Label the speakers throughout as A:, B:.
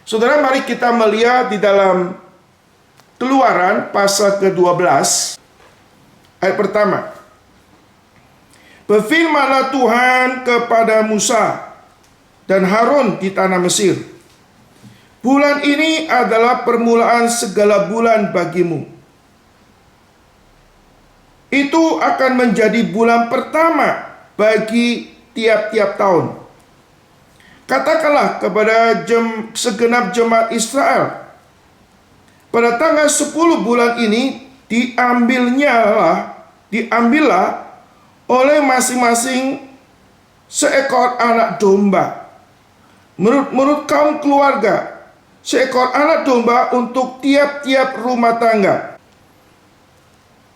A: Saudara, mari kita melihat di dalam Keluaran pasal ke-12 ayat pertama. Berfirmanlah Tuhan kepada Musa dan Harun di tanah Mesir, bulan ini adalah permulaan segala bulan bagimu. Itu akan menjadi bulan pertama bagi tiap-tiap tahun. Katakanlah kepada segenap jemaat Israel, pada tanggal 10 bulan ini diambillah oleh masing-masing seekor anak domba. Menurut kaum keluarga, seekor anak domba untuk tiap-tiap rumah tangga.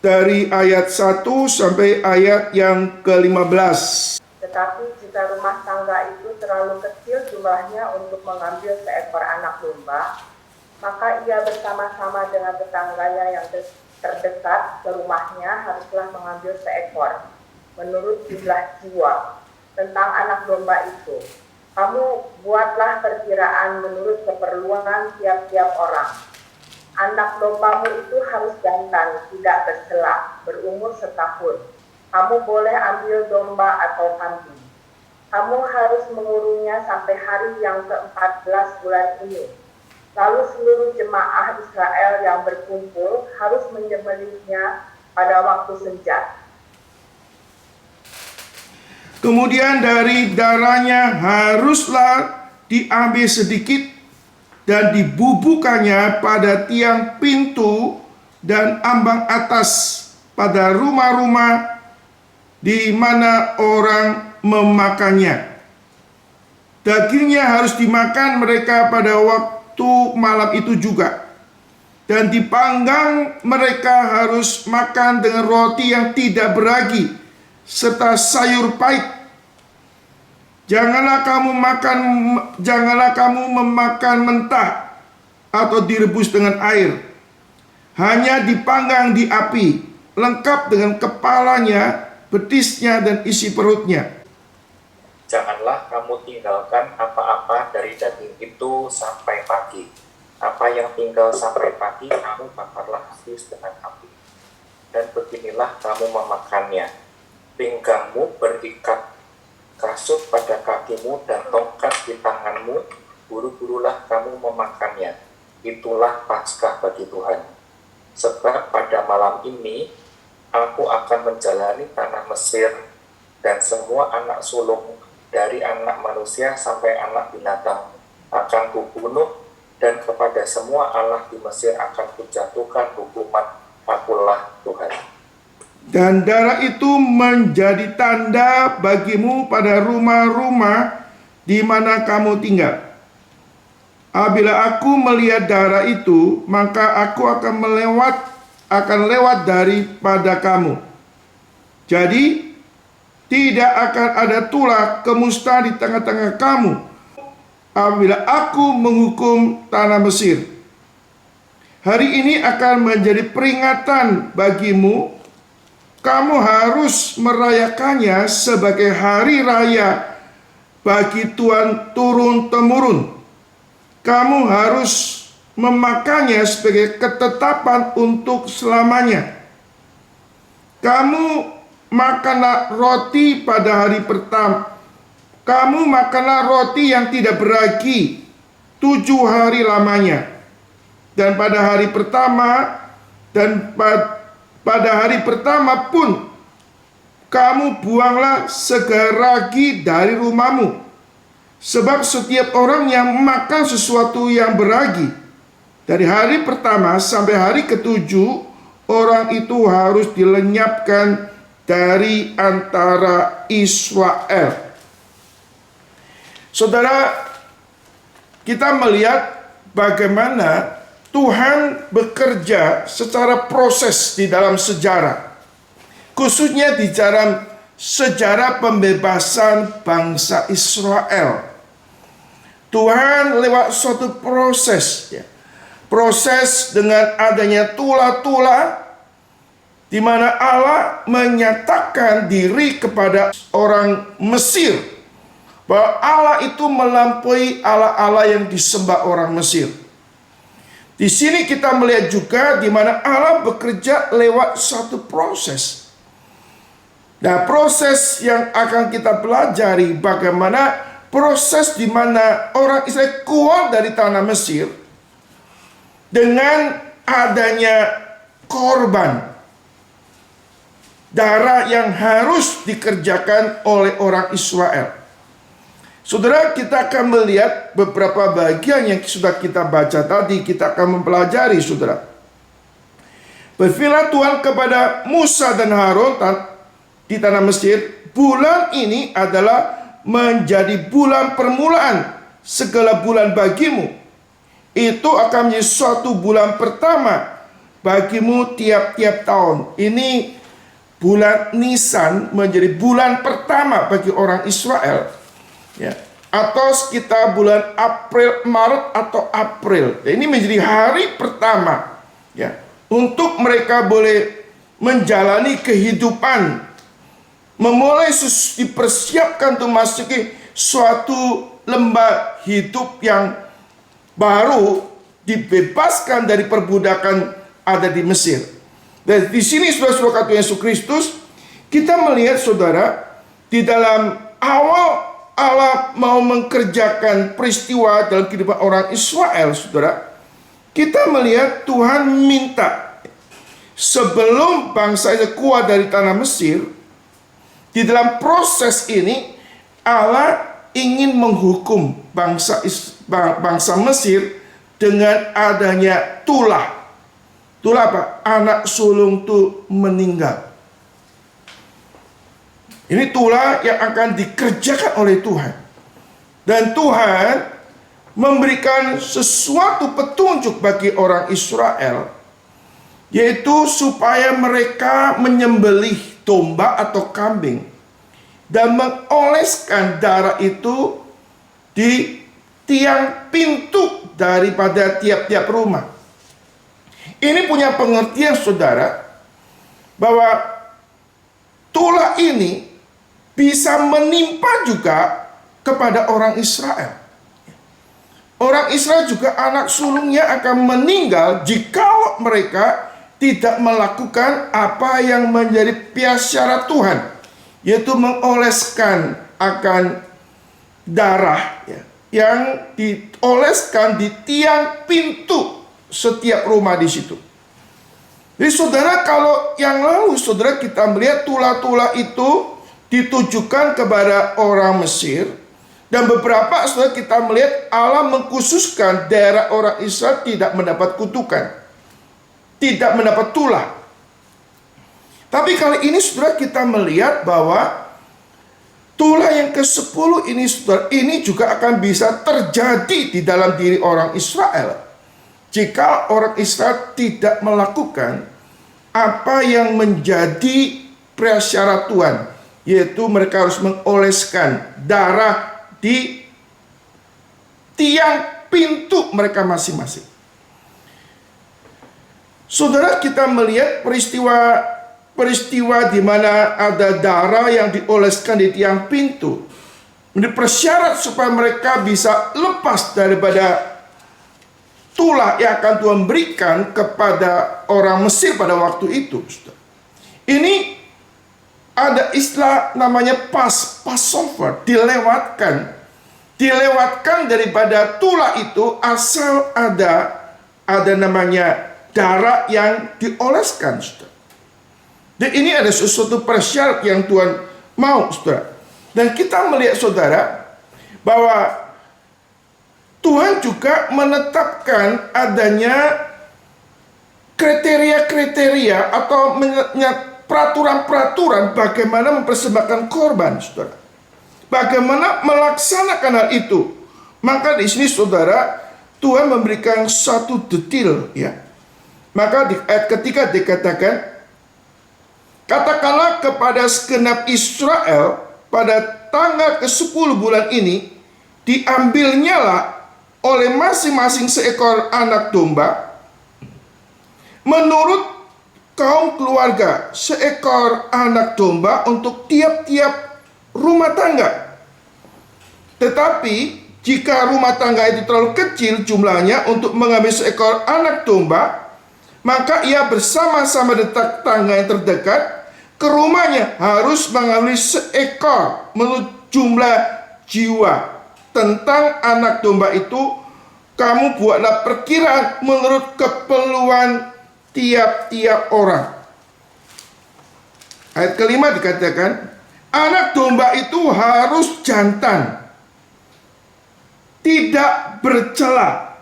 A: Dari ayat 1 sampai ayat yang ke-15.
B: Tetapi jika rumah tangga itu terlalu kecil jumlahnya untuk mengambil seekor anak domba, maka ia bersama-sama dengan tetangganya yang terdekat ke rumahnya haruslah mengambil seekor, menurut jumlah jiwa. Tentang anak domba itu, kamu buatlah perkiraan menurut keperluan tiap-tiap orang. Anak dombamu itu harus jantan, tidak bersela, berumur setahun. Kamu boleh ambil domba atau kambing. Kamu harus mengurungnya sampai hari yang ke-14 bulan ini. Lalu seluruh jemaah Israel yang berkumpul harus menyembelihnya pada waktu senja.
A: Kemudian dari darahnya haruslah diambil sedikit dan dibubuhkannya pada tiang pintu dan ambang atas pada rumah-rumah di mana orang memakannya. Dagingnya harus dimakan mereka pada waktu malam itu juga. Dan dipanggang mereka harus makan dengan roti yang tidak beragi serta sayur pahit. Janganlah kamu memakan mentah atau direbus dengan air. Hanya dipanggang di api, lengkap dengan kepalanya, betisnya, dan isi perutnya.
C: Janganlah kamu tinggalkan apa-apa dari daging itu sampai pagi. Apa yang tinggal sampai pagi, kamu bakarlah habis dengan api. Dan beginilah kamu memakannya. Pinggangmu berikat kasut pada kakimu dan tongkat di tanganmu. Buru-burulah kamu memakannya. Itulah Paskah bagi Tuhan. Sebab pada malam ini, aku akan menjalani tanah Mesir, dan semua anak sulung dari anak manusia sampai anak binatang akan kubunuh, dan kepada semua Allah di Mesir akan kujatuhkan hukuman. Akulah Tuhan.
A: Dan darah itu menjadi tanda bagimu pada rumah-rumah di mana kamu tinggal. Apabila aku melihat darah itu, maka aku akan lewat daripada kamu. Jadi tidak akan ada tulah kemusta di tengah-tengah kamu apabila aku menghukum tanah Mesir. Hari ini akan menjadi peringatan bagimu. Kamu harus merayakannya sebagai hari raya bagi Tuhan turun-temurun. Kamu harus memakannya sebagai ketetapan untuk selamanya. Kamu makanlah roti pada hari pertama. Kamu makanlah roti yang tidak beragi 7 hari lamanya. Dan pada hari pertama pun kamu buanglah segeragi dari rumahmu. Sebab setiap orang yang makan sesuatu yang beragi dari hari pertama sampai hari ke-7, orang itu harus dilenyapkan dari antara Israel. Saudara, kita melihat bagaimana Tuhan bekerja secara proses di dalam sejarah, khususnya di dalam sejarah pembebasan bangsa Israel. Tuhan lewat suatu proses, proses dengan adanya tulah-tulah, di mana Allah menyatakan diri kepada orang Mesir, bahwa Allah itu melampaui Allah-Allah yang disembah orang Mesir. Di sini kita melihat juga di mana Allah bekerja lewat satu proses. Nah, proses yang akan kita pelajari bagaimana proses di mana orang Israel keluar dari tanah Mesir dengan adanya korban darah yang harus dikerjakan oleh orang Israel. Saudara, kita akan melihat beberapa bagian yang sudah kita baca tadi. Kita akan mempelajari, saudara. Berfirman Tuhan kepada Musa dan Harun di tanah Mesir, bulan ini adalah menjadi bulan permulaan segala bulan bagimu. Itu akan menjadi suatu bulan pertama bagimu tiap-tiap tahun. Ini bulan Nisan menjadi bulan pertama bagi orang Israel. Ya, atau sekitar bulan April, Maret atau April. Ini menjadi hari pertama ya, untuk mereka boleh menjalani kehidupan, memulai dipersiapkan untuk masuki suatu lembah hidup yang baru, dibebaskan dari perbudakan ada di Mesir. Dan di sini saudara-saudara kata Yesus Kristus, kita melihat saudara, di dalam awal Allah mau mengerjakan peristiwa dalam kehidupan orang Israel, saudara. Kita melihat Tuhan minta sebelum bangsa Israel keluar dari tanah Mesir, di dalam proses ini Allah ingin menghukum bangsa Mesir dengan adanya tulah. Tulah apa? Anak sulung itu meninggal. Ini tulah yang akan dikerjakan oleh Tuhan. Dan Tuhan memberikan sesuatu petunjuk bagi orang Israel, yaitu supaya mereka menyembelih domba atau kambing dan mengoleskan darah itu di tiang pintu daripada tiap-tiap rumah. Ini punya pengertian, saudara, bahwa tulah ini bisa menimpa juga kepada orang Israel. Orang Israel juga anak sulungnya akan meninggal jika mereka tidak melakukan apa yang menjadi piasyarat Tuhan, yaitu mengoleskan akan darah ya, yang dioleskan di tiang pintu setiap rumah di situ. Jadi saudara, kalau yang lalu saudara kita melihat tulah-tulah itu ditujukan kepada orang Mesir, dan beberapa saudara kita melihat Allah mengkhususkan daerah orang Israel tidak mendapat kutukan, tidak mendapat tulah. Tapi kali ini saudara kita melihat bahwa tulah yang ke-10 ini saudara, ini juga akan bisa terjadi di dalam diri orang Israel jika orang Israel tidak melakukan apa yang menjadi prasyarat Tuhan, yaitu mereka harus mengoleskan darah di tiang pintu mereka masing-masing. Saudara, kita melihat peristiwa di mana ada darah yang dioleskan di tiang pintu menjadi persyarat supaya mereka bisa lepas daripada tulah yang akan Tuhan berikan kepada orang Mesir pada waktu itu. Ini ada istilah namanya Passover, dilewatkan daripada tulah itu asal ada namanya darah yang dioleskan, saudara. Dan ini ada sesuatu persyarat yang Tuhan mau, saudara. Dan kita melihat, saudara, bahwa Tuhan juga menetapkan adanya kriteria-kriteria atau peraturan-peraturan bagaimana mempersembahkan korban, saudara. Bagaimana melaksanakan hal itu. Maka di sini, saudara, Tuhan memberikan satu detail, ya. Maka di ayat ketiga dikatakan, katakanlah kepada segenap Israel pada tanggal ke-10 bulan ini, diambilnyalah oleh masing-masing seekor anak domba menurut kaum keluarga, seekor anak domba untuk tiap-tiap rumah tangga. Tetapi jika rumah tangga itu terlalu kecil jumlahnya untuk mengambil seekor anak domba, maka ia bersama-sama tetangga yang terdekat ke rumahnya harus mengambil seekor menurut jumlah jiwa. Tentang anak domba itu, kamu buatlah perkiraan menurut keperluan tiap-tiap orang. Ayat kelima dikatakan, anak domba itu harus jantan, tidak bercela,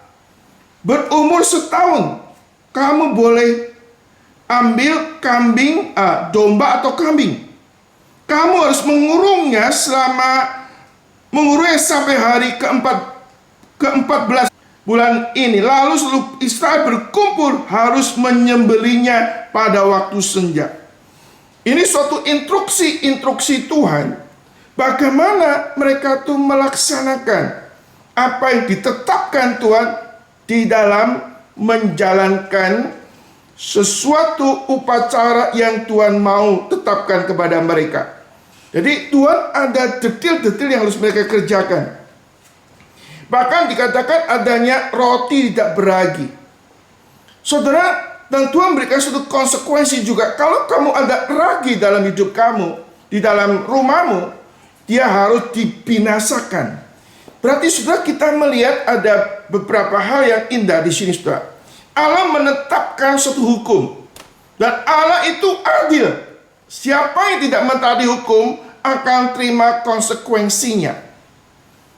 A: berumur setahun. Kamu boleh ambil kambing, domba atau kambing. Kamu harus mengurungnya sampai hari ke-14 bulan ini. Lalu seluruh Israel berkumpul harus menyembelinya pada waktu senja. Ini suatu instruksi Tuhan bagaimana mereka tuh melaksanakan apa yang ditetapkan Tuhan di dalam menjalankan sesuatu upacara yang Tuhan mau tetapkan kepada mereka. Jadi Tuhan ada detil-detil yang harus mereka kerjakan. Bahkan dikatakan adanya roti tidak beragi. Saudara, dan Tuhan berikan suatu konsekuensi juga. Kalau kamu ada ragi dalam hidup kamu, di dalam rumahmu, dia harus dibinasakan. Berarti saudara, kita melihat ada beberapa hal yang indah di sini, saudara. Allah menetapkan suatu hukum. Dan Allah itu adil. Siapa yang tidak mentaati hukum akan terima konsekuensinya.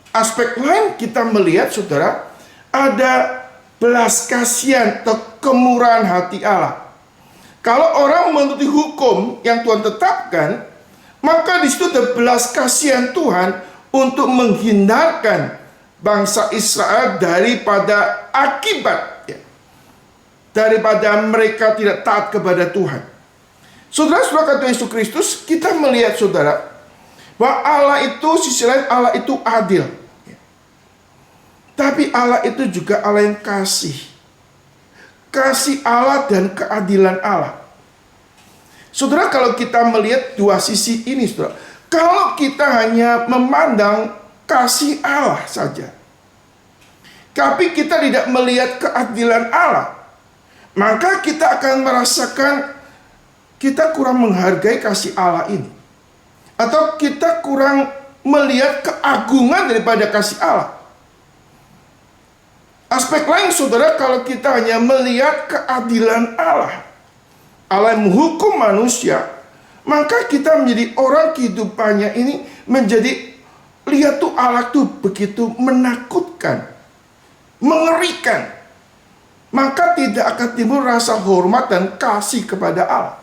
A: Aspek lain kita melihat, saudara, ada belas kasihan atau kemurahan hati Allah. Kalau orang menuruti hukum yang Tuhan tetapkan, maka di situ ada belas kasihan Tuhan untuk menghindarkan bangsa Israel daripada akibat, daripada mereka tidak taat kepada Tuhan. Saudara-saudara kata Yesus Kristus, kita melihat saudara bahwa Allah itu, sisi lain Allah itu adil. Tapi Allah itu juga Allah yang kasih. Kasih Allah dan keadilan Allah. Saudara, kalau kita melihat dua sisi ini, saudara, kalau kita hanya memandang kasih Allah saja, tapi kita tidak melihat keadilan Allah, maka kita akan merasakan kita kurang menghargai kasih Allah ini. Atau kita kurang melihat keagungan daripada kasih Allah. Aspek lain, saudara, kalau kita hanya melihat keadilan Allah, Allah yang menghukum manusia, maka kita menjadi orang kehidupannya ini menjadi, lihat tuh Allah tuh begitu menakutkan, mengerikan. Maka tidak akan timbul rasa hormat dan kasih kepada Allah.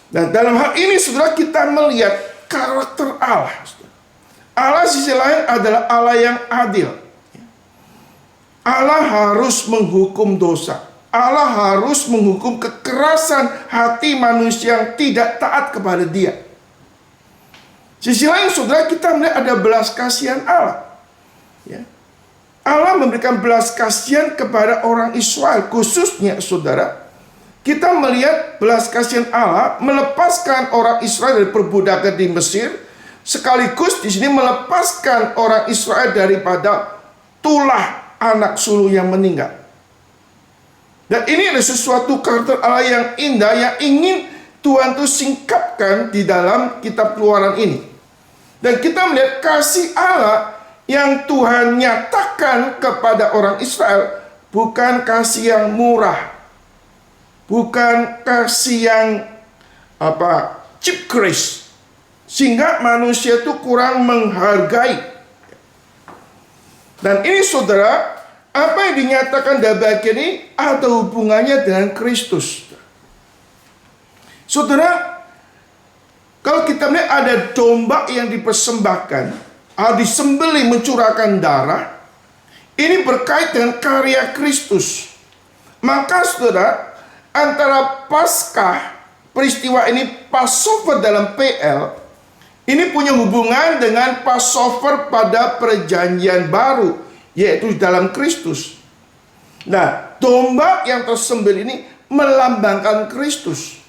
A: Dan dalam hal ini, saudara, kita melihat karakter Allah. Allah sisi lain adalah Allah yang adil. Allah harus menghukum dosa. Allah harus menghukum kekerasan hati manusia yang tidak taat kepada Dia. Sisi lain, saudara, kita melihat ada belas kasihan Allah. Allah memberikan belas kasihan kepada orang Israel, khususnya, saudara, kita melihat belas kasihan Allah melepaskan orang Israel dari perbudakan di Mesir, sekaligus di sini melepaskan orang Israel daripada tulah anak sulung yang meninggal. Dan ini adalah sesuatu karakter Allah yang indah yang ingin Tuhan itu singkapkan di dalam kitab Keluaran ini. Dan kita melihat kasih Allah yang Tuhan nyatakan kepada orang Israel bukan kasih yang murah, bukan kasih yang cheap grace, sehingga manusia itu kurang menghargai. Dan ini, saudara, apa yang dinyatakan dalam bagian ini ada hubungannya dengan Kristus. Saudara, kalau kita melihat ada domba yang dipersembahkan, disembelih mencurahkan darah, ini berkait dengan karya Kristus. Maka, saudara, antara Paskah, peristiwa ini Passover dalam PL, ini punya hubungan dengan Passover pada perjanjian baru, yaitu dalam Kristus. Nah, domba yang tersembelih ini melambangkan Kristus.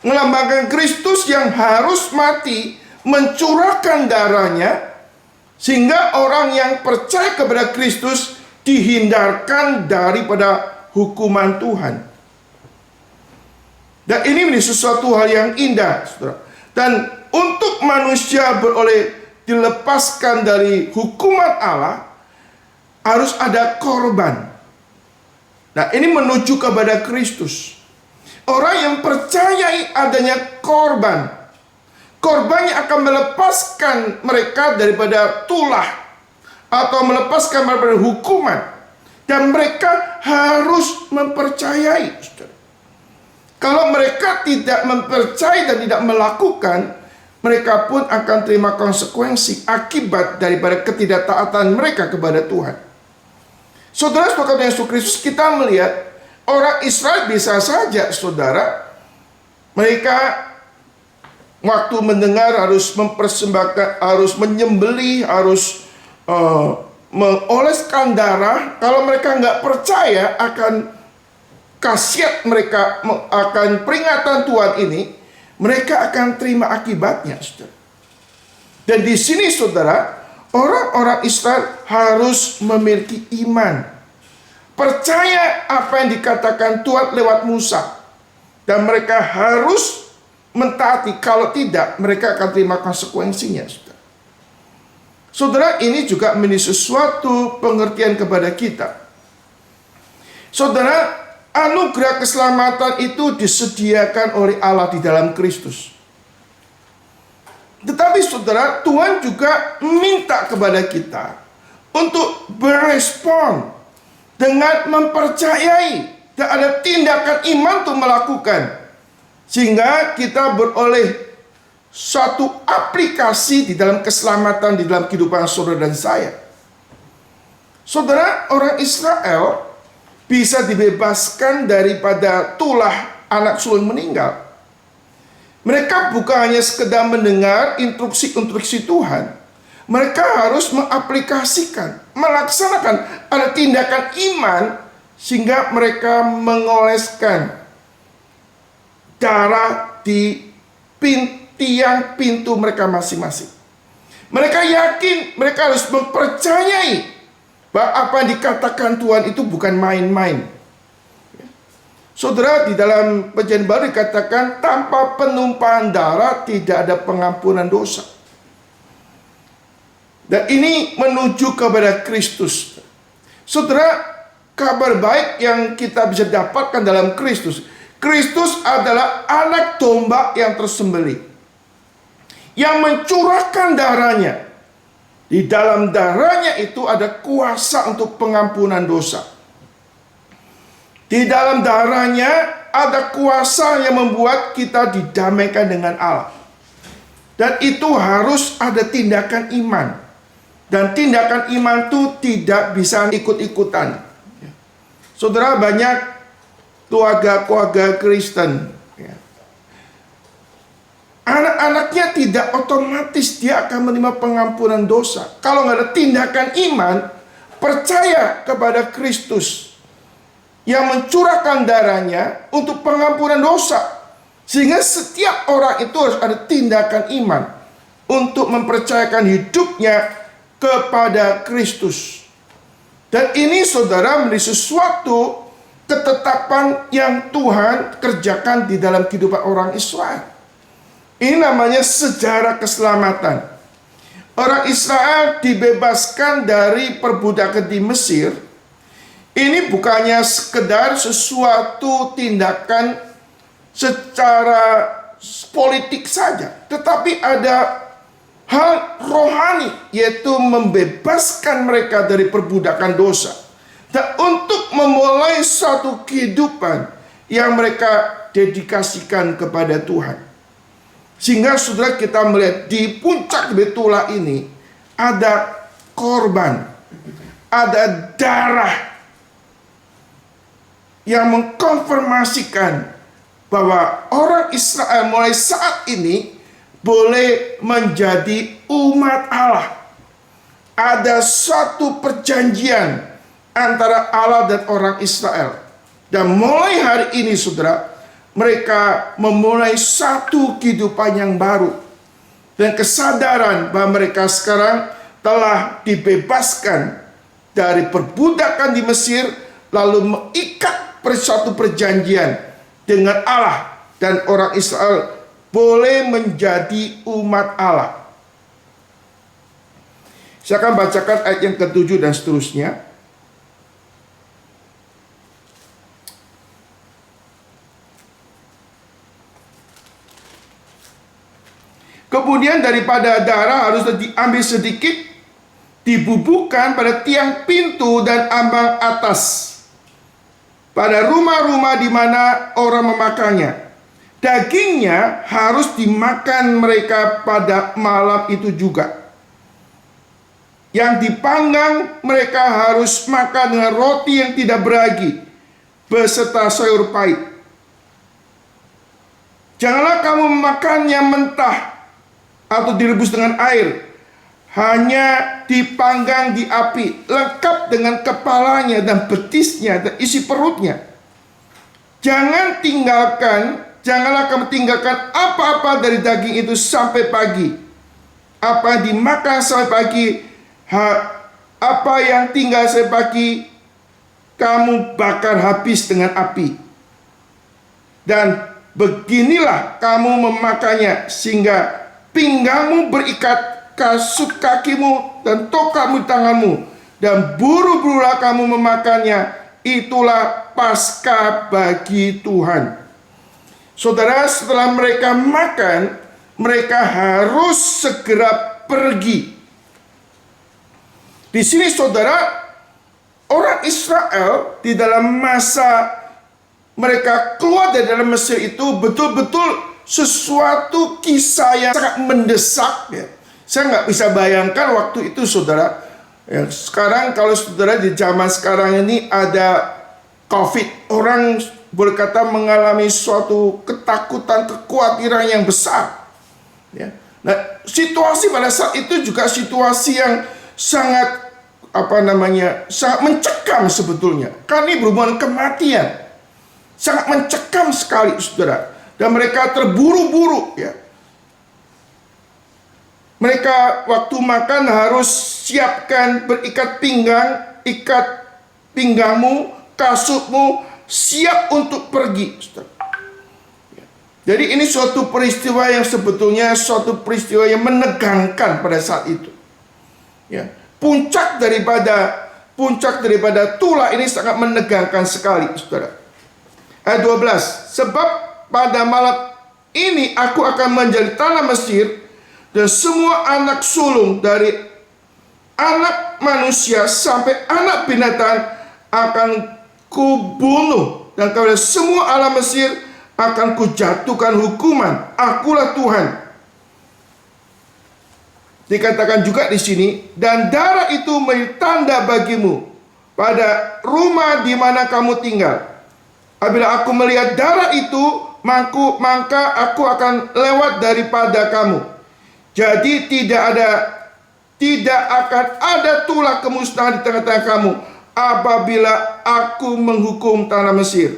A: Melambangkan Kristus yang harus mati mencurahkan darahnya sehingga orang yang percaya kepada Kristus dihindarkan daripada hukuman Tuhan. Dan ini menjadi sesuatu hal yang indah, saudara. Dan untuk manusia beroleh dilepaskan dari hukuman Allah, harus ada korban. Nah, ini menuju kepada Kristus. Orang yang percayai adanya korban, korbannya akan melepaskan mereka daripada tulah atau melepaskan mereka dari hukuman. Dan mereka harus mempercayai. Kalau mereka tidak mempercayai dan tidak melakukan, mereka pun akan terima konsekuensi akibat daripada ketidaktaatan mereka kepada Tuhan. Saudara, sebagai Yesus Kristus, kita melihat orang Israel bisa saja, saudara, mereka waktu mendengar harus mempersembahkan, harus menyembelih, harus mengoleskan darah. Kalau mereka nggak percaya akan khasiat mereka, akan peringatan Tuhan ini, mereka akan terima akibatnya, saudara. Dan di sini, saudara, orang-orang Israel harus memiliki iman, percaya apa yang dikatakan Tuhan lewat Musa, dan mereka harus mentaati. Kalau tidak, mereka akan terima konsekuensinya, saudara. Saudara, ini juga menjadi sesuatu pengertian kepada kita. Saudara, anugerah keselamatan itu disediakan oleh Allah di dalam Kristus. Tetapi saudara, Tuhan juga minta kepada kita untuk berespon dengan mempercayai dan ada tindakan iman untuk melakukan, sehingga kita beroleh satu aplikasi di dalam keselamatan di dalam kehidupan saudara dan saya. Saudara, orang Israel bisa dibebaskan daripada tulah anak sulung meninggal. Mereka bukan hanya sekedar mendengar instruksi-instruksi Tuhan. Mereka harus mengaplikasikan, melaksanakan ada tindakan iman sehingga mereka mengoleskan darah di tiang pintu mereka masing-masing. Mereka yakin, mereka harus mempercayai bahwa apa yang dikatakan Tuhan itu bukan main-main. Saudara, di dalam Perjanjian Baru dikatakan tanpa penumpahan darah tidak ada pengampunan dosa. Dan ini menuju kepada Kristus. Saudara, kabar baik yang kita bisa dapatkan dalam Kristus. Kristus adalah anak domba yang tersembelih, yang mencurahkan darahnya. Di dalam darahnya itu ada kuasa untuk pengampunan dosa. Di dalam darahnya ada kuasa yang membuat kita didamaikan dengan Allah. Dan itu harus ada tindakan iman. Dan tindakan iman itu tidak bisa ikut-ikutan. Saudara, banyak keluarga-keluarga Kristen, anak-anaknya tidak otomatis dia akan menerima pengampunan dosa. Kalau nggak ada tindakan iman, percaya kepada Kristus yang mencurahkan darahnya untuk pengampunan dosa. Sehingga setiap orang itu harus ada tindakan iman untuk mempercayakan hidupnya kepada Kristus. Dan ini saudara menjadi sesuatu ketetapan yang Tuhan kerjakan di dalam kehidupan orang Israel. Ini namanya sejarah keselamatan. Orang Israel dibebaskan dari perbudakan di Mesir. Ini bukannya sekedar sesuatu tindakan secara politik saja, tetapi ada hal rohani, yaitu membebaskan mereka dari perbudakan dosa. Dan untuk memulai suatu kehidupan yang mereka dedikasikan kepada Tuhan. Sehingga saudara, kita melihat di puncak betulah ini ada korban, ada darah yang mengkonfirmasikan bahwa orang Israel mulai saat ini boleh menjadi umat Allah. Ada suatu perjanjian antara Allah dan orang Israel. Dan mulai hari ini saudara, mereka memulai satu kehidupan yang baru. dan kesadaran bahwa mereka sekarang telah dibebaskan dari perbudakan di Mesir, lalu mengikat suatu perjanjian dengan Allah, dan orang Israel boleh menjadi umat Allah. Saya akan bacakan ayat yang ke-7 dan seterusnya. Kemudian daripada darah harus diambil sedikit, dibubuhkan pada tiang pintu dan ambang atas, pada rumah-rumah di mana orang memakannya. Dagingnya harus dimakan mereka pada malam itu juga. Yang dipanggang mereka harus makan dengan roti yang tidak beragi, beserta sayur pahit. Janganlah kamu memakannya mentah atau direbus dengan air, hanya dipanggang di api, lengkap dengan kepalanya dan betisnya dan isi perutnya. Janganlah kamu tinggalkan apa-apa dari daging itu sampai pagi. Apa yang dimakan sampai pagi, apa yang tinggal sampai pagi, kamu bakar habis dengan api. Dan beginilah kamu memakannya, sehingga pinggangmu berikat, kasut kakimu dan tokatmu di tanganmu, dan buru-burulah kamu memakannya. Itulah Paskah bagi Tuhan. Saudara, setelah mereka makan, mereka harus segera pergi. Di sini saudara, orang Israel di dalam masa mereka keluar dari dalam Mesir itu betul-betul sesuatu kisah yang sangat mendesak, ya. Saya nggak bisa bayangkan waktu itu saudara. Ya, sekarang kalau saudara di zaman sekarang ini ada COVID, orang boleh kata mengalami suatu ketakutan, kekhawatiran yang besar. Ya. Nah, situasi pada saat itu juga situasi yang sangat sangat mencekam sebetulnya. Karena ini berhubungan kematian, sangat mencekam sekali saudara. Dan mereka terburu-buru, ya. Mereka waktu makan harus siapkan berikat pinggang, ikat pinggangmu, kasutmu, siap untuk pergi, saudara. Jadi ini suatu peristiwa yang sebetulnya suatu peristiwa yang menegangkan pada saat itu. Ya, puncak daripada tulah ini sangat menegangkan sekali, saudara. Ayat 12, sebab pada malam ini aku akan menjadi tanah Mesir, dan semua anak sulung dari anak manusia sampai anak binatang akan kubunuh, dan kepada semua alam Mesir akan kujatuhkan hukuman. Akulah Tuhan. Dikatakan juga di sini, dan darah itu menjadi tanda bagimu pada rumah di mana kamu tinggal. Apabila aku melihat darah itu, maka aku akan lewat daripada kamu. Jadi tidak akan ada tulah kemusnahan di tengah-tengah kamu apabila aku menghukum tanah Mesir.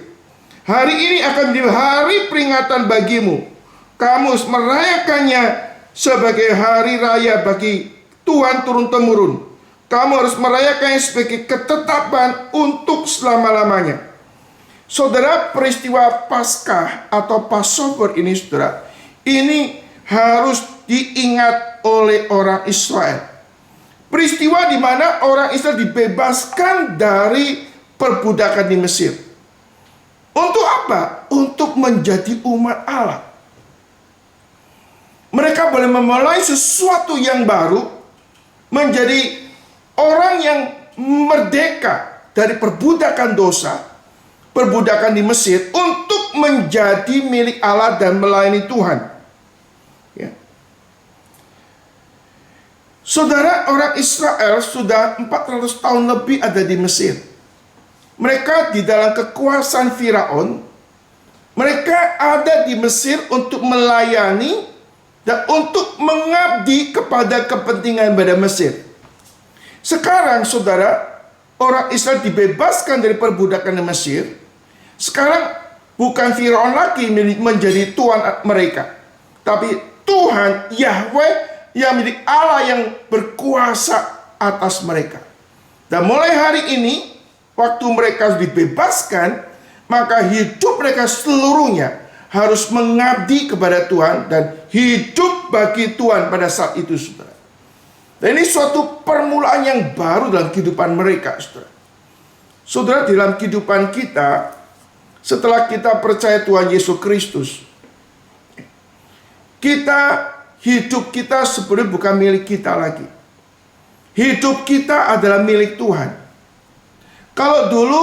A: Hari ini akan menjadi hari peringatan bagimu. Kamu harus merayakannya sebagai hari raya bagi Tuhan turun-temurun. Kamu harus merayakannya sebagai ketetapan untuk selama-lamanya. Saudara, peristiwa Paskah atau Passover ini, saudara, ini harus diingat oleh orang Israel. Peristiwa di mana orang Israel dibebaskan dari perbudakan di Mesir. Untuk apa? Untuk menjadi umat Allah. Mereka boleh memulai sesuatu yang baru, menjadi orang yang merdeka dari perbudakan dosa, perbudakan di Mesir, untuk menjadi milik Allah dan melayani Tuhan. Ya. Saudara, orang Israel sudah 400 tahun lebih ada di Mesir. Mereka di dalam kekuasaan Firaun. Mereka ada di Mesir untuk melayani dan untuk mengabdi kepada kepentingan pada Mesir. Sekarang saudara, orang Israel dibebaskan dari perbudakan di Mesir. Sekarang bukan Firaun lagi menjadi tuan mereka, tapi Tuhan Yahweh yang menjadi Allah yang berkuasa atas mereka. Dan mulai hari ini, waktu mereka dibebaskan, maka hidup mereka seluruhnya harus mengabdi kepada Tuhan dan hidup bagi Tuhan pada saat itu, saudara. Dan ini suatu permulaan yang baru dalam kehidupan mereka, saudara. Saudara, dalam kehidupan kita, setelah kita percaya Tuhan Yesus Kristus, hidup kita sebenarnya bukan milik kita lagi. Hidup kita adalah milik Tuhan. Kalau dulu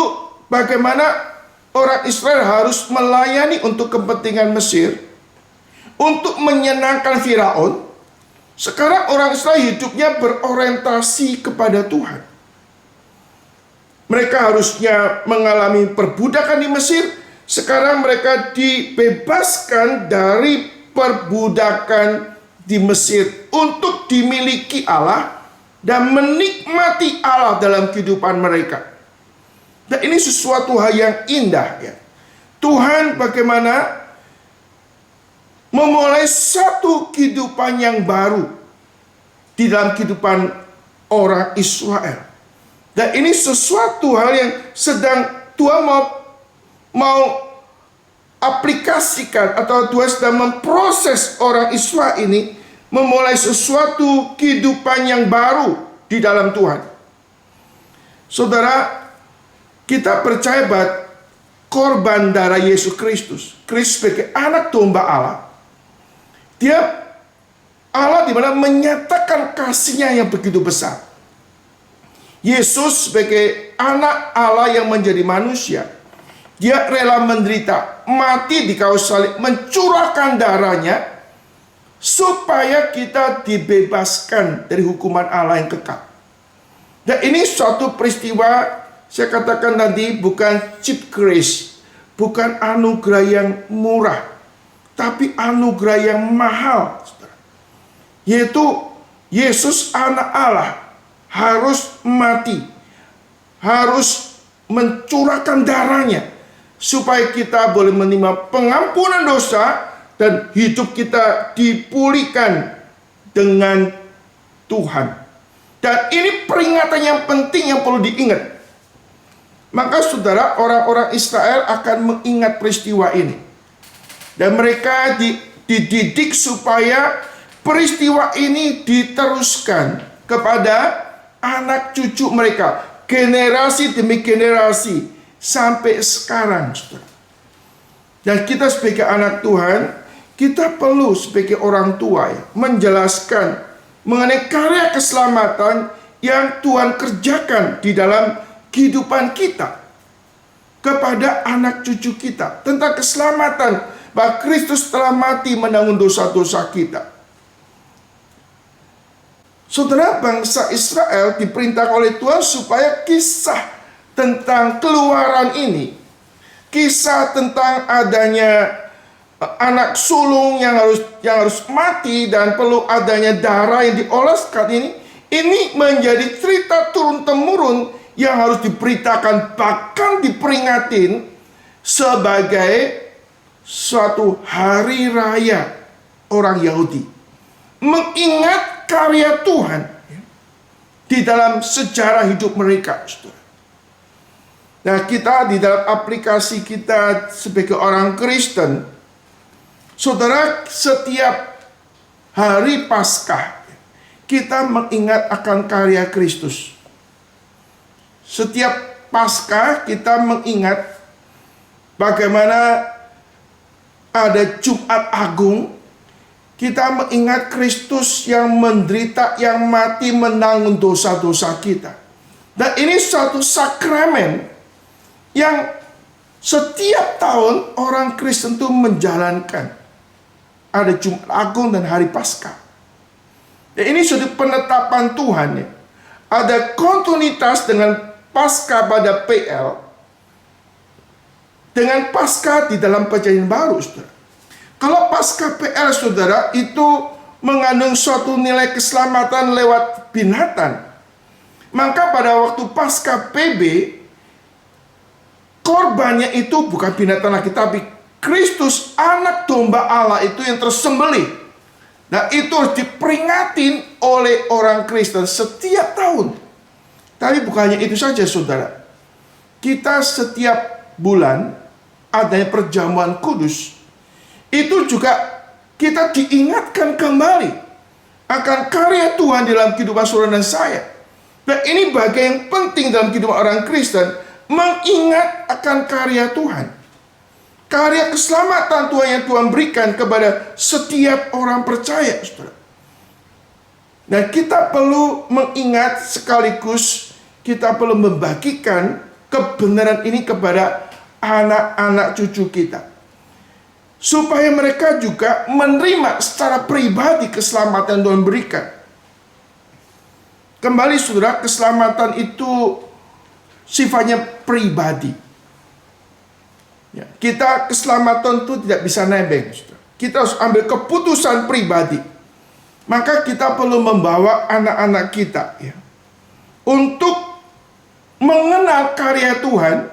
A: bagaimana orang Israel harus melayani untuk kepentingan Mesir, untuk menyenangkan Firaun, sekarang orang Israel hidupnya berorientasi kepada Tuhan. Mereka harusnya mengalami perbudakan di Mesir, sekarang mereka dibebaskan dari perbudakan di Mesir untuk dimiliki Allah dan menikmati Allah dalam kehidupan mereka. Dan ini sesuatu hal yang indah, ya. Tuhan bagaimana memulai satu kehidupan yang baru di dalam kehidupan orang Israel. Dan ini sesuatu hal yang sedang Tuhan mau aplikasikan, atau Tuhan sedang memproses orang Israel ini memulai sesuatu kehidupan yang baru di dalam Tuhan. Saudara, kita percaya bahwa korban darah Yesus Kristus sebagai anak domba Allah, dia Allah di mana menyatakan kasih-Nya yang begitu besar. Yesus sebagai anak Allah yang menjadi manusia, dia rela menderita, mati di kayu salib, mencurahkan darahnya supaya kita dibebaskan dari hukuman Allah yang kekal. Dan ini suatu peristiwa, saya katakan tadi, bukan cheap grace, bukan anugerah yang murah, tapi anugerah yang mahal, yaitu Yesus anak Allah harus mati, harus mencurahkan darahnya supaya kita boleh menerima pengampunan dosa dan hidup kita dipulihkan dengan Tuhan. Dan ini peringatan yang penting yang perlu diingat. Maka saudara, orang-orang Israel akan mengingat peristiwa ini. Dan mereka dididik supaya peristiwa ini diteruskan kepada anak cucu mereka, generasi demi generasi, sampai sekarang, saudara. Dan kita sebagai anak Tuhan, kita perlu sebagai orang tua ya, menjelaskan mengenai karya keselamatan yang Tuhan kerjakan di dalam kehidupan kita kepada anak cucu kita, tentang keselamatan bahwa Kristus telah mati menanggung dosa-dosa kita. Saudara, bangsa Israel diperintahkan oleh Tuhan supaya kisah tentang keluaran ini, kisah tentang adanya anak sulung yang harus mati dan perlu adanya darah yang dioleskan ini menjadi cerita turun-temurun yang harus diberitakan, bahkan diperingatin sebagai suatu hari raya orang Yahudi, mengingat karya Tuhan di dalam sejarah hidup mereka, saudara. Nah, kita di dalam aplikasi kita sebagai orang Kristen, saudara, setiap hari Paskah kita mengingat akan karya Kristus. Setiap Paskah kita mengingat bagaimana ada Jumat Agung. Kita mengingat Kristus yang menderita, yang mati menanggung dosa-dosa kita. Dan ini suatu sakramen yang setiap tahun orang Kristen itu menjalankan. Ada Jumat Agung dan hari Paskah. Dan ini suatu penetapan Tuhan ya. Ada kontinuitas dengan Paskah pada PL dengan Paskah di dalam Perjanjian Baru, saudara. Kalau Paskah PL, saudara, itu mengandung suatu nilai keselamatan lewat binatang, maka pada waktu Paskah PB, korbannya itu bukan binatang lagi, tapi Kristus, anak domba Allah itu yang tersembelih Nah, itu harus diperingatin oleh orang Kristen setiap tahun. Tapi bukannya itu saja, saudara. Kita setiap bulan adanya perjamuan kudus. Itu juga kita diingatkan kembali akan karya Tuhan dalam kehidupan saudara dan saya. Dan ini bagian yang penting dalam kehidupan orang Kristen, mengingat akan karya Tuhan. Karya keselamatan Tuhan yang Tuhan berikan kepada setiap orang percaya, saudara. Nah, kita perlu mengingat sekaligus kita perlu membagikan kebenaran ini kepada anak-anak cucu kita, supaya mereka juga menerima secara pribadi keselamatan Tuhan berikan. Kembali, saudara, keselamatan itu sifatnya pribadi. Ya, kita keselamatan itu tidak bisa nebeng, saudara. Kita harus ambil keputusan pribadi. Maka kita perlu membawa anak-anak kita, ya, untuk mengenal karya Tuhan,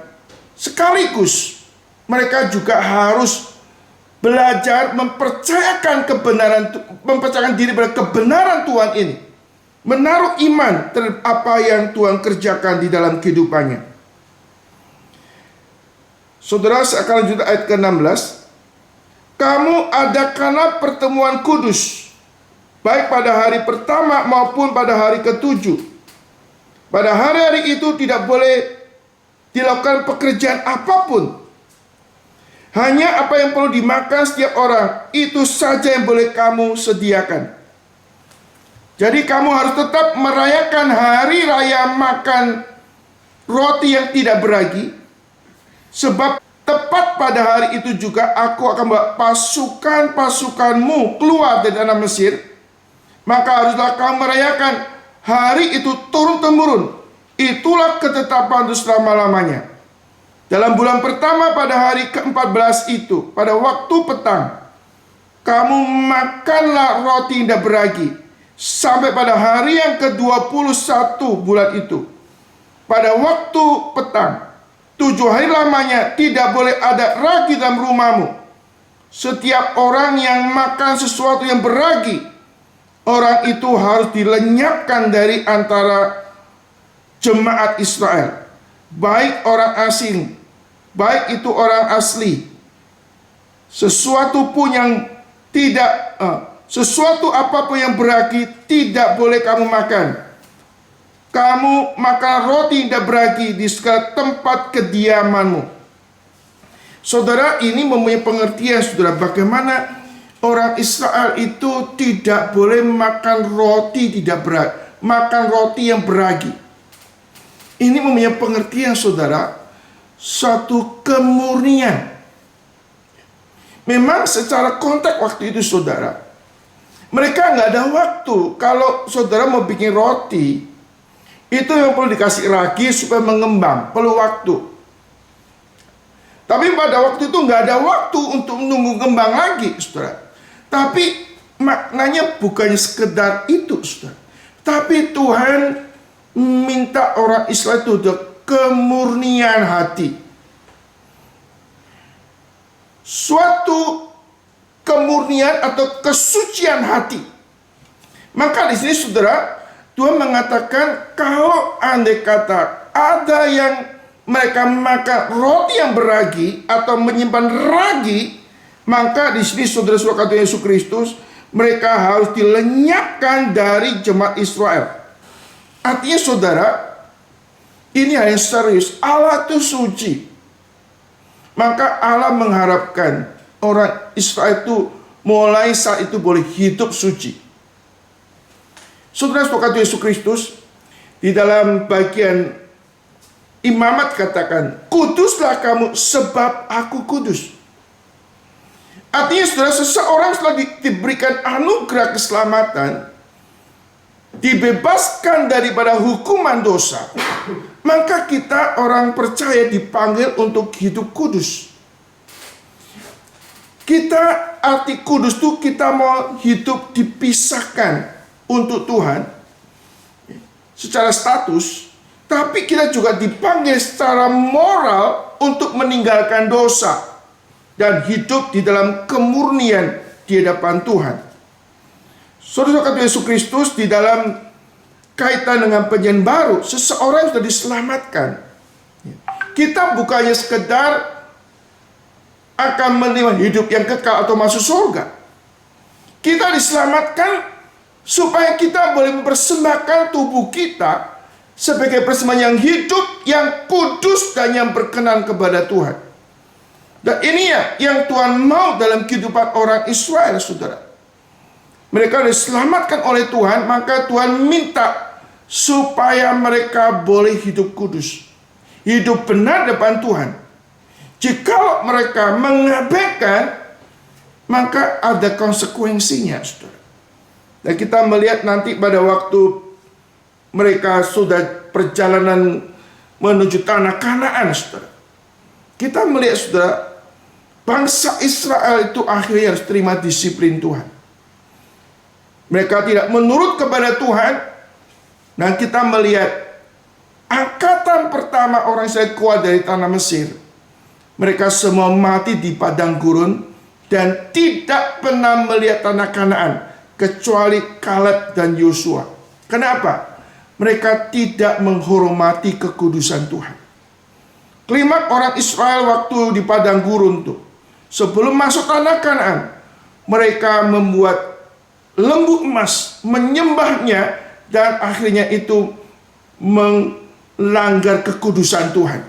A: sekaligus mereka juga harus belajar mempercayakan diri pada kebenaran Tuhan ini, menaruh iman terhadap apa yang Tuhan kerjakan di dalam kehidupannya. Saudara, saya akan lanjut ayat ke-16. Kamu adakanlah pertemuan kudus, baik pada hari pertama maupun pada hari ke-7. Pada hari-hari itu tidak boleh dilakukan pekerjaan apapun. Hanya apa yang perlu dimakan setiap orang, itu saja yang boleh kamu sediakan. Jadi kamu harus tetap merayakan hari raya makan roti yang tidak beragi. Sebab tepat pada hari itu juga aku akan membawa pasukan-pasukanmu keluar dari tanah Mesir. Maka haruslah kamu merayakan hari itu turun-temurun. Itulah ketetapan untuk selama-lamanya. Dalam bulan pertama pada hari ke-14 itu, pada waktu petang, kamu makanlah roti yang tidak beragi sampai pada hari yang ke-21 bulan itu. Pada waktu petang, 7 hari lamanya tidak boleh ada ragi dalam rumahmu. Setiap orang yang makan sesuatu yang beragi, orang itu harus dilenyapkan dari antara jemaat Israel, baik orang asing, baik itu orang asli. Sesuatu apapun yang beragi tidak boleh kamu makan. Kamu makan roti tidak beragi di segala tempat kediamanmu. Saudara, ini mempunyai pengertian, saudara, bagaimana orang Israel itu tidak boleh makan roti tidak beragi, makan roti yang beragi. Ini mempunyai pengertian, saudara, satu kemurnian. Memang secara konteks waktu itu, saudara, mereka nggak ada waktu. Kalau saudara mau bikin roti, itu yang perlu dikasih ragi supaya mengembang, perlu waktu. Tapi pada waktu itu nggak ada waktu untuk menunggu kembang lagi, saudara. Tapi maknanya bukannya sekedar itu, saudara. Tapi Tuhan minta orang Israel itu kemurnian hati. Suatu kemurnian atau kesucian hati. Maka di sini, saudara, Tuhan mengatakan kalau andai kata ada yang mereka makan roti yang beragi atau menyimpan ragi, maka di sini, saudara-saudara kata Yesus Kristus, mereka harus dilenyapkan dari jemaat Israel. Artinya, saudara, ini hal yang serius. Allah itu suci. Maka Allah mengharapkan orang Israel itu mulai saat itu boleh hidup suci. Saudara-saudara kata Yesus Kristus, di dalam bagian imamat katakan, kuduslah kamu sebab aku kudus. Artinya, saudara, seseorang setelah diberikan anugerah keselamatan, dibebaskan daripada hukuman dosa, maka kita orang percaya dipanggil untuk hidup kudus. Kita, arti kudus itu kita mau hidup dipisahkan untuk Tuhan secara status, tapi kita juga dipanggil secara moral untuk meninggalkan dosa dan hidup di dalam kemurnian di hadapan Tuhan. Saudara Yesus Kristus di dalam kaitan dengan penyanyian baru, seseorang sudah diselamatkan. Kita bukannya sekedar akan menerima hidup yang kekal atau masuk surga. Kita diselamatkan supaya kita boleh mempersembahkan tubuh kita sebagai persembahan yang hidup, yang kudus, dan yang berkenan kepada Tuhan. Dan ini yang Tuhan mau dalam kehidupan orang Israel, saudara. Mereka diselamatkan oleh Tuhan, maka Tuhan minta supaya mereka boleh hidup kudus, hidup benar depan Tuhan. Jikalau mereka mengabaikan, maka ada konsekuensinya, saudara. Dan kita melihat nanti pada waktu mereka sudah perjalanan menuju tanah Kanaan, saudara. Kita melihat, saudara, bangsa Israel itu akhirnya harus terima disiplin Tuhan. Mereka tidak menurut kepada Tuhan. Dan kita melihat angkatan pertama orang Israel keluar dari tanah Mesir. Mereka semua mati di padang gurun dan tidak pernah melihat tanah Kanaan kecuali Kaleb dan Yosua. Kenapa? Mereka tidak menghormati kekudusan Tuhan. Klimaks orang Israel waktu di padang gurun tuh, sebelum masuk tanah Kanaan, mereka membuat lembu emas, menyembahnya, dan akhirnya itu melanggar kekudusan Tuhan.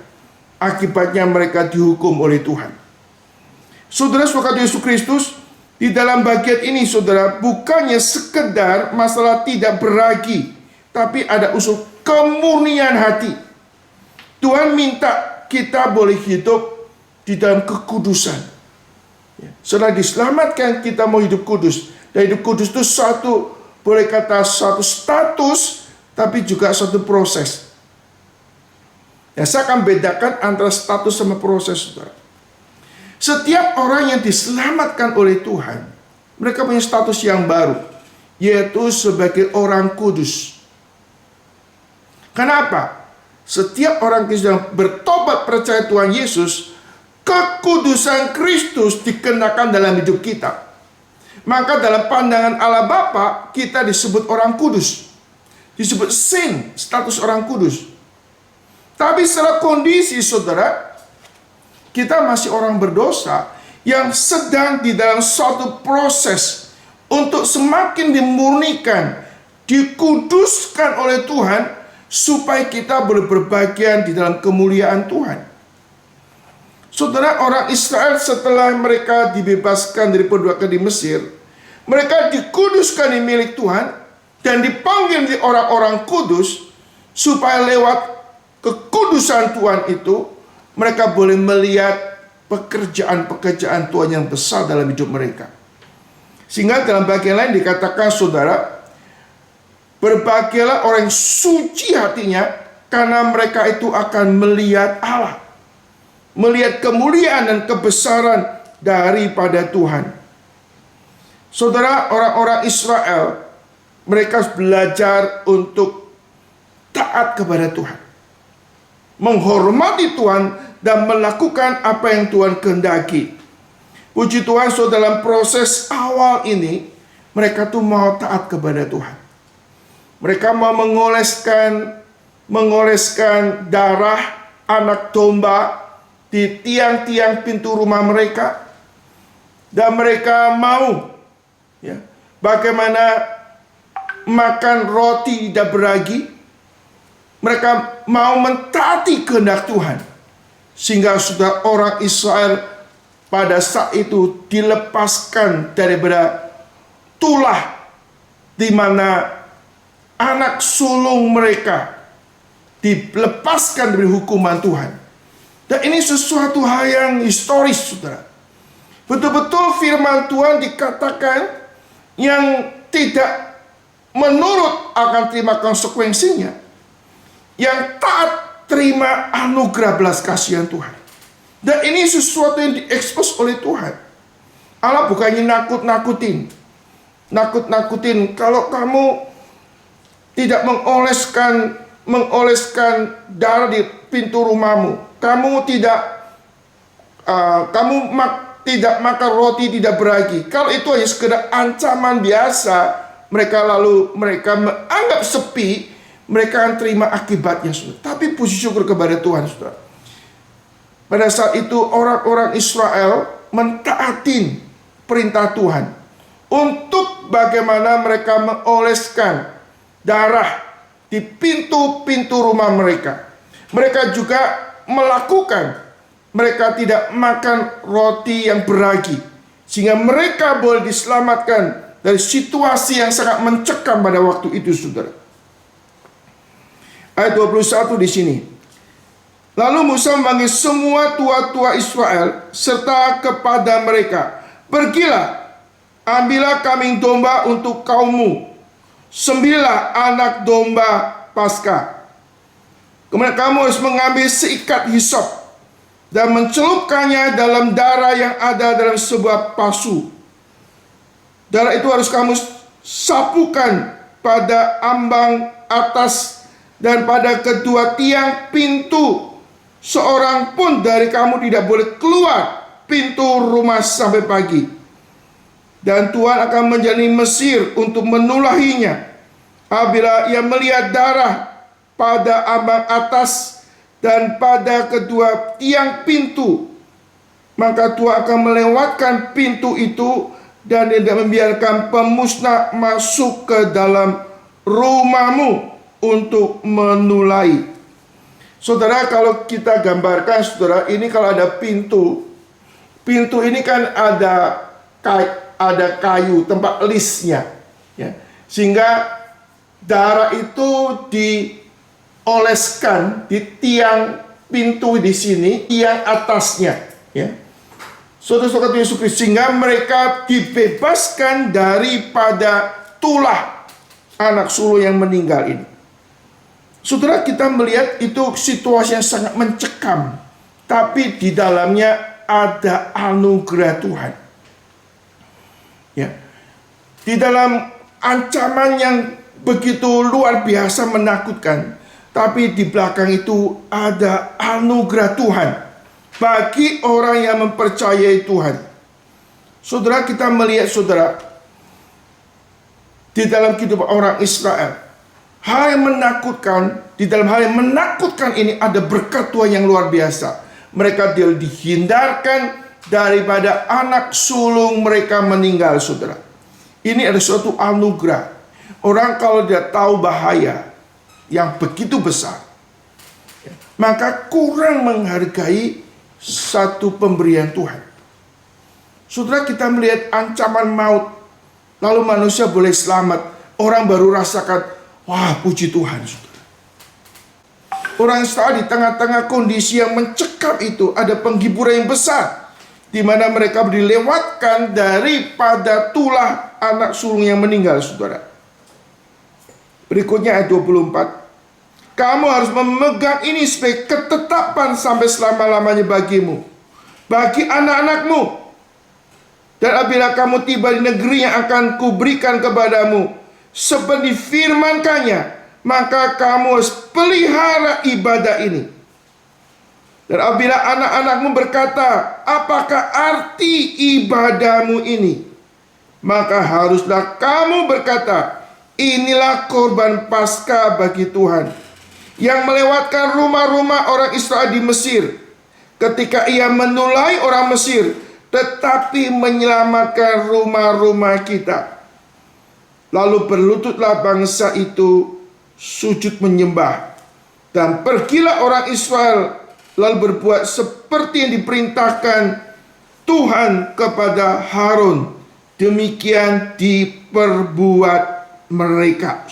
A: Akibatnya mereka dihukum oleh Tuhan. Saudara Yesus Kristus, di dalam bagian ini, saudara, bukannya sekedar masalah tidak beragi, tapi ada unsur kemurnian hati. Tuhan minta kita boleh hidup di dalam kekudusan. Setelah diselamatkan, kita mau hidup kudus. Dan hidup kudus itu suatu, boleh kata suatu status, tapi juga suatu proses. Ya, saya akan bedakan antara status sama proses, saudara. Setiap orang yang diselamatkan oleh Tuhan, mereka punya status yang baru, yaitu sebagai orang kudus. Kenapa? Setiap orang Kristen yang bertobat percaya Tuhan Yesus, kekudusan Kristus dikenakan dalam hidup kita. Maka dalam pandangan Allah Bapa, kita disebut orang kudus. Disebut saint, status orang kudus. Tapi secara kondisi, saudara, kita masih orang berdosa yang sedang di dalam suatu proses untuk semakin dimurnikan, dikuduskan oleh Tuhan, supaya kita boleh berbagian di dalam kemuliaan Tuhan. Saudara, orang Israel setelah mereka dibebaskan dari perbudakan di Mesir, mereka dikuduskan di milik Tuhan dan dipanggil di orang-orang kudus, supaya lewat kekudusan Tuhan itu mereka boleh melihat pekerjaan-pekerjaan Tuhan yang besar dalam hidup mereka. Sehingga dalam bagian lain dikatakan, saudara, berbahagialah orang yang suci hatinya, karena mereka itu akan melihat Allah, melihat kemuliaan dan kebesaran daripada Tuhan. Saudara, orang-orang Israel, mereka belajar untuk taat kepada Tuhan, menghormati Tuhan, dan melakukan apa yang Tuhan kehendaki. Puji Tuhan, saudara, dalam proses awal ini, mereka tuh mau taat kepada Tuhan. Mereka mau mengoleskan darah anak domba di tiang-tiang pintu rumah mereka. Dan mereka mau, ya, bagaimana makan roti tidak beragi. Mereka mau mentaati kehendak Tuhan. Sehingga sudah orang Israel pada saat itu dilepaskan daripada tulah, di mana anak sulung mereka dilepaskan dari hukuman Tuhan. Dan ini sesuatu hal yang historis, saudara. Betul-betul firman Tuhan dikatakan yang tidak menurut akan terima konsekuensinya. Yang taat terima anugerah belas kasihan Tuhan. Dan ini sesuatu yang diekspos oleh Tuhan. Allah bukannya nakut-nakutin. Kalau kamu tidak mengoleskan darah di pintu rumahmu, kamu tidak makan roti tidak beragi. Kalau itu hanya sekedar ancaman biasa, mereka menganggap sepi, mereka akan terima akibatnya, saudara. Tapi puji syukur kepada Tuhan, saudara. Pada saat itu orang-orang Israel mentaatin perintah Tuhan untuk bagaimana mereka mengoleskan darah di pintu-pintu rumah mereka. Mereka juga melakukan, mereka tidak makan roti yang beragi, sehingga mereka boleh diselamatkan dari situasi yang sangat mencekam pada waktu itu, saudara. Ayat 21 di sini. Lalu Musa memanggil semua tua-tua Israel serta kepada mereka, pergilah, ambillah kambing domba untuk kaummu, sembelihlah anak domba Paskah. Kemudian kamu harus mengambil seikat hisop dan mencelupkannya dalam darah yang ada dalam sebuah pasu. Darah itu harus kamu sapukan pada ambang atas dan pada kedua tiang pintu. Seorang pun dari kamu tidak boleh keluar pintu rumah sampai pagi. Dan Tuhan akan menjalani Mesir untuk menulahinya. Apabila ia melihat darah pada ambang atas dan pada kedua tiang pintu, maka Tuhan akan melewatkan pintu itu dan tidak membiarkan pemusnah masuk ke dalam rumahmu untuk menulai. Saudara, kalau kita gambarkan, saudara, ini kalau ada pintu ini kan ada kayu tempat listnya, ya. Sehingga darah itu dioleskan di tiang pintu di sini, tiang atasnya, ya. Saudara-saudara Yesus Kristus, sehingga mereka dibebaskan daripada tulah anak sulung yang meninggal ini. Saudara, kita melihat itu situasi yang sangat mencekam, tapi di dalamnya ada anugerah Tuhan. Ya. Di dalam ancaman yang begitu luar biasa menakutkan, tapi di belakang itu ada anugerah Tuhan bagi orang yang mempercayai Tuhan. Saudara, kita melihat, saudara, di dalam kehidupan orang Israel, hal yang menakutkan, di dalam hal yang menakutkan ini ada berkat Tuhan yang luar biasa. Mereka dihindarkan daripada anak sulung mereka meninggal, saudara. Ini ada suatu anugerah. Orang kalau dia tahu bahaya yang begitu besar, maka kurang menghargai satu pemberian Tuhan. Saudara, kita melihat ancaman maut, lalu manusia boleh selamat. Orang baru rasakan, wah, puji Tuhan, saudara. Orang Israel di tengah-tengah kondisi yang mencekam itu ada penghiburan yang besar, di mana mereka dilewatkan daripada tulah anak sulung yang meninggal, saudara. Berikutnya ayat 24. Kamu harus memegang ini sebagai ketetapan sampai selama-lamanya bagimu, bagi anak-anakmu. Dan apabila kamu tiba di negeri yang akan kuberikan kepadamu, seperti firman-Nya, maka kamu harus pelihara ibadah ini. Dan apabila anak-anakmu berkata, apakah arti ibadahmu ini? Maka haruslah kamu berkata, inilah korban Paskah bagi Tuhan, yang melewatkan rumah-rumah orang Israel di Mesir, ketika ia menulai orang Mesir, tetapi menyelamatkan rumah-rumah kita. Lalu berlututlah bangsa itu sujud menyembah, dan pergilah orang Israel lalu berbuat seperti yang diperintahkan Tuhan kepada Harun. Demikian diperbuat mereka.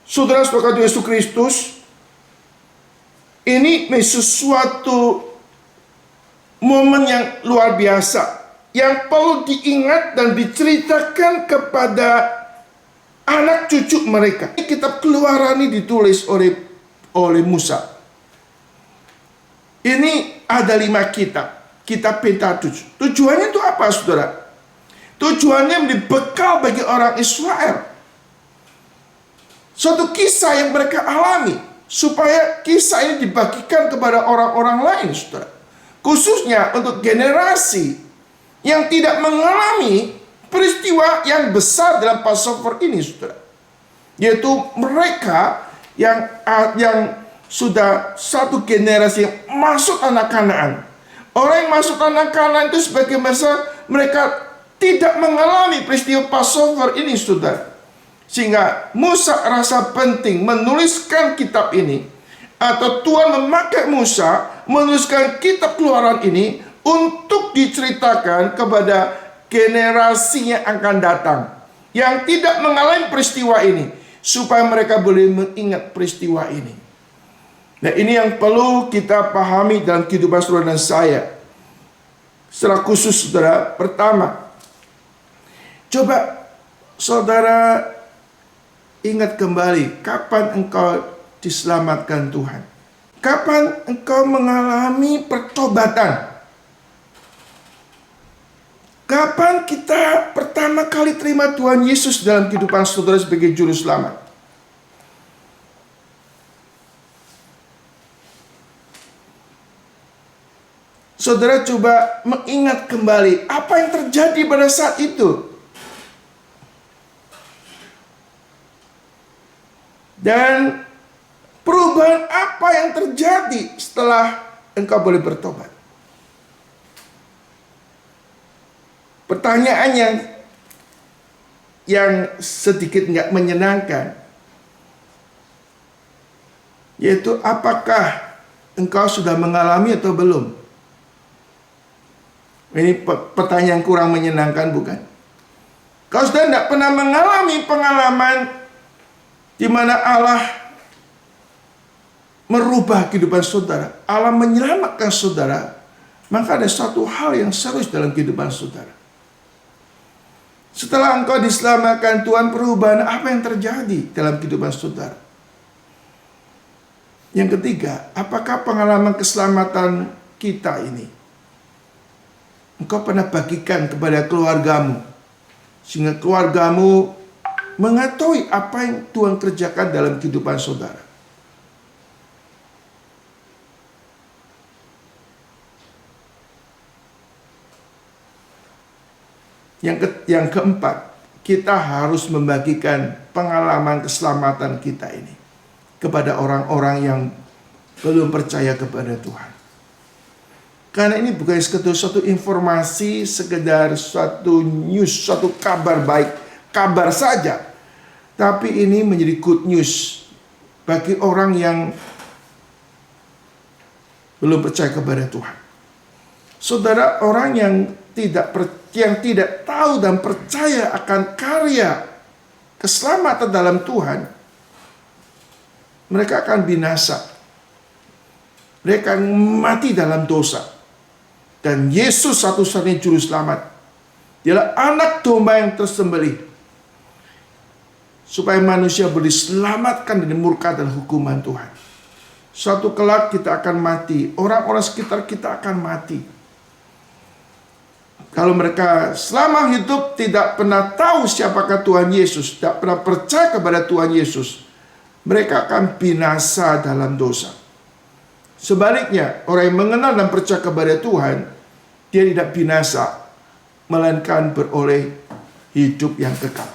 A: Saudara-saudara Yesus Kristus, ini sesuatu momen yang luar biasa yang perlu diingat dan diceritakan kepada anak cucu mereka. Kitab Keluaran ini ditulis oleh Musa. Ini ada 5 kitab Pentateuch. Tujuannya itu apa, saudara? Tujuannya menjadi bekal bagi orang Israel. Suatu kisah yang mereka alami, supaya kisah ini dibagikan kepada orang-orang lain, saudara. Khususnya untuk generasi yang tidak mengalami peristiwa yang besar dalam Passover ini, saudara. Yaitu mereka yang sudah satu generasi yang masuk tanah Kanaan. Orang yang masuk tanah Kanaan itu sebagai mereka tidak mengalami peristiwa Passover ini, saudara. Sehingga Musa rasa penting menuliskan kitab ini, atau Tuhan memakai Musa menuliskan kitab Keluaran ini untuk diceritakan kepada generasi yang akan datang yang tidak mengalami peristiwa ini, supaya mereka boleh mengingat peristiwa ini. Nah, ini yang perlu kita pahami dalam kehidupan saudara dan saya. Secara khusus, saudara, pertama, coba saudara ingat kembali kapan engkau diselamatkan Tuhan. Kapan engkau mengalami pertobatan? Kapan kita pertama kali terima Tuhan Yesus dalam kehidupan saudara sebagai juru selamat? Saudara coba mengingat kembali apa yang terjadi pada saat itu. Dan perubahan apa yang terjadi setelah engkau boleh bertobat? Pertanyaan yang sedikit nggak menyenangkan, yaitu apakah engkau sudah mengalami atau belum? Ini pertanyaan kurang menyenangkan, bukan? Kau sudah tidak pernah mengalami pengalaman di mana Allah merubah kehidupan saudara, Allah menyelamatkan saudara, maka ada satu hal yang serius dalam kehidupan saudara. Setelah engkau diselamatkan Tuhan, perubahan apa yang terjadi dalam kehidupan saudara? Yang ketiga, apakah pengalaman keselamatan kita ini engkau pernah bagikan kepada keluargamu, sehingga keluargamu mengetahui apa yang Tuhan kerjakan dalam kehidupan saudara? Yang keempat, kita harus membagikan pengalaman keselamatan kita ini kepada orang-orang yang belum percaya kepada Tuhan. Karena ini bukan sekedar suatu informasi, sekedar suatu news, suatu kabar baik, kabar saja. Tapi ini menjadi good news bagi orang yang belum percaya kepada Tuhan. Saudara, orang yang tidak tahu dan percaya akan karya keselamatan dalam Tuhan, mereka akan binasa. Mereka akan mati dalam dosa. Dan Yesus satu-satunya juru selamat, dialah anak domba yang tersembelih, supaya manusia boleh diselamatkan dari murka dan hukuman Tuhan. Suatu kelak kita akan mati, orang-orang sekitar kita akan mati. Kalau mereka selama hidup tidak pernah tahu siapakah Tuhan Yesus, tidak pernah percaya kepada Tuhan Yesus, mereka akan binasa dalam dosa. Sebaliknya, orang yang mengenal dan percaya kepada Tuhan, dia tidak binasa, melainkan beroleh hidup yang kekal.